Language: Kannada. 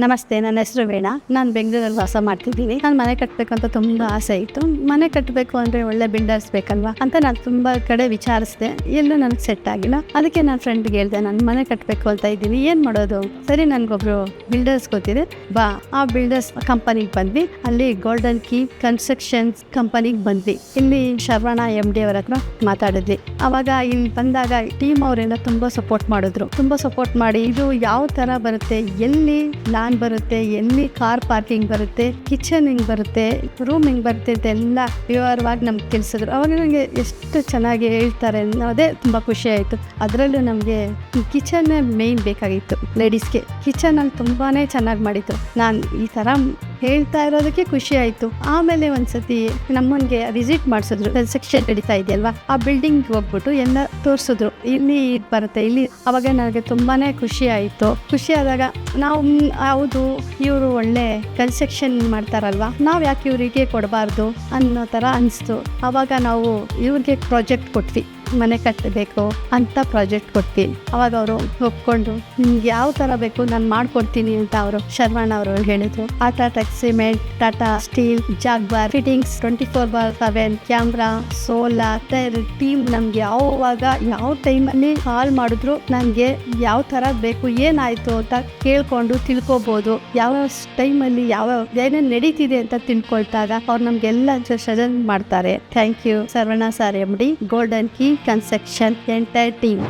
ನಮಸ್ತೆ, ನನ್ನ ಹೆಸರು ವೀಣಾ. ನಾನು ಬೆಂಗಳೂರಲ್ಲಿ ವಾಸ ಮಾಡ್ತಿದ್ದೀನಿ. ನಾನು ಮನೆ ಕಟ್ಟಬೇಕಂತ ತುಂಬ ಆಸೆ ಇತ್ತು. ಮನೆ ಕಟ್ಟಬೇಕು ಅಂದರೆ ಒಳ್ಳೆ ಬಿಲ್ಡರ್ಸ್ ಬೇಕಲ್ವಾ ಅಂತ ನಾನು ತುಂಬ ಕಡೆ ವಿಚಾರಿಸಿದೆ. ಎಲ್ಲೂ ನನಗೆ ಸೆಟ್ ಆಗಿಲ್ಲ. ಅದಕ್ಕೆ ನನ್ನ ಫ್ರೆಂಡ್ಗೆ ಹೇಳಿದೆ, ನಾನು ಮನೆ ಕಟ್ಟಬೇಕು ಅಂತ ಇದ್ದೀನಿ, ಏನು ಮಾಡೋದು? ಸರಿ, ನನಗೊಬ್ರು ಬಿಲ್ಡರ್ಸ್ ಗೊತ್ತಿದೆ, ಬಾ. ಆ ಬಿಲ್ಡರ್ಸ್ ಕಂಪನಿಗೆ ಬಂದ್ವಿ. ಅಲ್ಲಿ ಗೋಲ್ಡನ್ ಕೀ ಕನ್ಸ್ಟ್ರಕ್ಷನ್ಸ್ ಕಂಪನಿಗೆ ಬಂದ್ವಿ. ಇಲ್ಲಿ ಶರವಣ MD ಅವರ ಹತ್ರ ಮಾತಾಡಿದ್ವಿ. ಅವಾಗ ಇಲ್ಲಿ ಬಂದಾಗ ಟೀಮ್ ಅವರೆಲ್ಲ ತುಂಬ ಸಪೋರ್ಟ್ ಮಾಡಿದ್ರು. ತುಂಬ ಸಪೋರ್ಟ್ ಮಾಡಿ ಇದು ಯಾವ ಥರ ಬರುತ್ತೆ, ಎಲ್ಲಿ ಲ್ಯಾಂಡ್ ಬರುತ್ತೆ, ಎಲ್ಲಿ ಕಾರ್ ಪಾರ್ಕಿಂಗ್ ಬರುತ್ತೆ, ಕಿಚನ್ ಹಿಂಗೆ ಬರುತ್ತೆ, ರೂಮ್ ಹಿಂಗೆ ಬರುತ್ತೆ ಅಂತೆಲ್ಲ ವಿವರವಾಗಿ ನಮ್ಗೆ ತಿಳಿಸಿದ್ರು. ಅವಾಗ ನನಗೆ ಎಷ್ಟು ಚೆನ್ನಾಗಿ ಹೇಳ್ತಾರೆ, ಅದೇ ತುಂಬ ಖುಷಿ ಆಯಿತು. ಅದರಲ್ಲೂ ನಮಗೆ ಕಿಚನ್ನೇ ಮೇಯ್ನ್ ಬೇಕಾಗಿತ್ತು. ಲೇಡೀಸ್ಗೆ ಕಿಚನಲ್ಲಿ ತುಂಬಾ ಚೆನ್ನಾಗಿ ಮಾಡಿತ್ತು. ನಾನು ಈ ಥರ ಹೇಳ್ತಾ ಇರೋದಕ್ಕೆ ಖುಷಿ ಆಯಿತು. ಆಮೇಲೆ ಒಂದ್ಸತಿ ನಮ್ಮನಿಗೆ ವಿಸಿಟ್ ಮಾಡಿಸಿದ್ರು. ಕನ್ಸ್ಟ್ರಕ್ಷನ್ ನಡೀತಾ ಇದೆಯಲ್ವಾ, ಆ ಬಿಲ್ಡಿಂಗ್ ಹೋಗ್ಬಿಟ್ಟು ಎಲ್ಲ ತೋರಿಸಿದ್ರು, ಇಲ್ಲಿ ಬರುತ್ತೆ ಇಲ್ಲಿ. ಅವಾಗ ನನಗೆ ತುಂಬಾ ಖುಷಿ ಆಯಿತು. ಖುಷಿ ಆದಾಗ ನಾವು ಹೌದು, ಇವರು ಒಳ್ಳೆ ಕನ್ಸ್ಟ್ರಕ್ಷನ್ ಮಾಡ್ತಾರಲ್ವಾ, ನಾವು ಯಾಕೆ ಇವರಿಗೆ ಕೊಡಬಾರ್ದು ಅನ್ನೋ ಥರ ಅನಿಸ್ತು. ಆವಾಗ ನಾವು ಇವ್ರಿಗೆ ಪ್ರಾಜೆಕ್ಟ್ ಕೊಟ್ವಿ, ಮನೆ ಕಟ್ಟಬೇಕು ಅಂತ ಪ್ರಾಜೆಕ್ಟ್ ಕೊಟ್ವಿ. ಅವಾಗ ಅವರು ಒಪ್ಕೊಂಡು ನಿಮ್ಗೆ ಯಾವ ಥರ ಬೇಕು ನಾನು ಮಾಡ್ಕೊಡ್ತೀನಿ ಅಂತ ಅವರು ಶರವಣ ಅವರು ಹೇಳಿದ್ರು. Tata cement, Tata steel, Jaguar fittings, 24/7 camera, solar team. ನಮ್ಗೆ ಯಾವಾಗ ಯಾವ ಟೈಮಲ್ಲಿ ಕಾಲ್ ಮಾಡಿದ್ರು ನನಗೆ ಯಾವ ಥರ ಬೇಕು, ಏನಾಯಿತು ಅಂತ ಕೇಳ್ಕೊಂಡು ತಿಳ್ಕೊಬೋದು. ಯಾವ ಟೈಮಲ್ಲಿ ಯಾವ ಏನೇನು ನಡೀತಿದೆ ಅಂತ ತಿಳ್ಕೊಳ್ತಾಗ ಅವ್ರು ನಮಗೆಲ್ಲ ಸಜೆಸ್ಟ್ ಮಾಡ್ತಾರೆ. Thank you Saravana sir MD, golden key construction entire team.